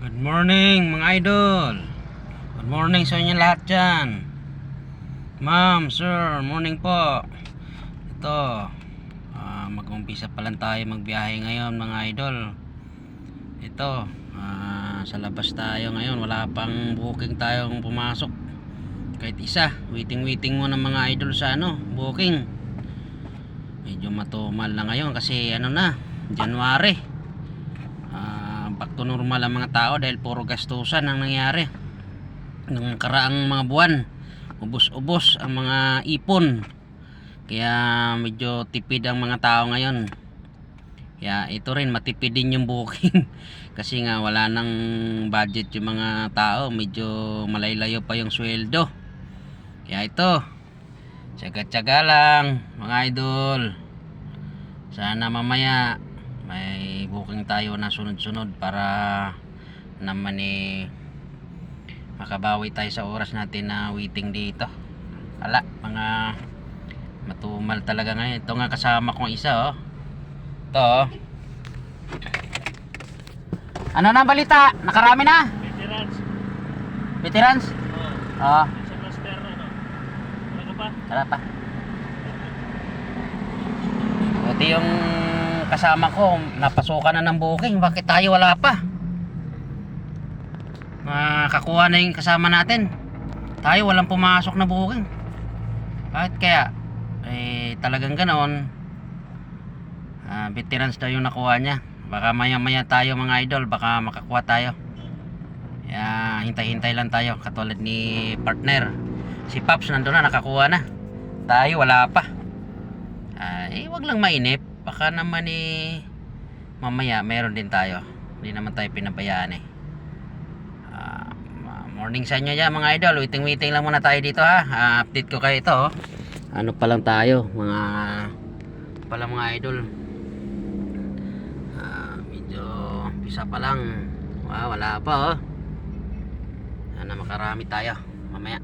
Good morning mga idol. Good morning sa inyo lahat dyan. Ma'am, sir, morning po. Ito mag-umpisa pa lang tayo magbiyahe ngayon mga idol. Ito sa labas tayo ngayon. Wala pang booking tayong pumasok kahit isa. Waiting muna mga idol sa booking. Medyo matumal na ngayon kasi na, January. Back to normal ang mga tao dahil puro gastusan ang nangyari nung karaang mga buwan. Ubos-ubos ang mga ipon, kaya medyo tipid ang mga tao ngayon. Kaya ito rin, matipid din yung booking kasi nga wala nang budget yung mga tao, medyo malaylayo pa yung sweldo. Kaya ito, tsaga-tsaga lang mga idol. Sana mamaya may booking tayo na sunod-sunod para naman makabawi tayo sa oras natin na waiting dito. Wala, mga matumal talaga ngayon. Ito nga kasama kong isa Ito Ano na balita? Nakarami na? Veterans? Oo. Sa master Wala ka pa? Wala pa. Buti yung kasama ko napasukan na ng booking. Bakit tayo wala pa? Makakuha na yung kasama natin. Tayo walang pumasok na booking. Bakit kaya? Talagang ganoon. Veterans daw yung nakuha niya. Baka maya tayo mga idol, baka makakuha tayo. Kaya hintay-hintay lang tayo. Katulad ni partner si Paps, nandun na, nakakuha na. Tayo wala pa. Wag lang mainip. Baka naman mamaya meron din tayo. Hindi naman tayo pinabayaan morning sa inyo dyan mga idol. Waiting lang muna tayo dito update ko kayo ito Ano pa lang tayo mga idol. Medyo pisa pa lang. Wala pa Sana makarami tayo mamaya.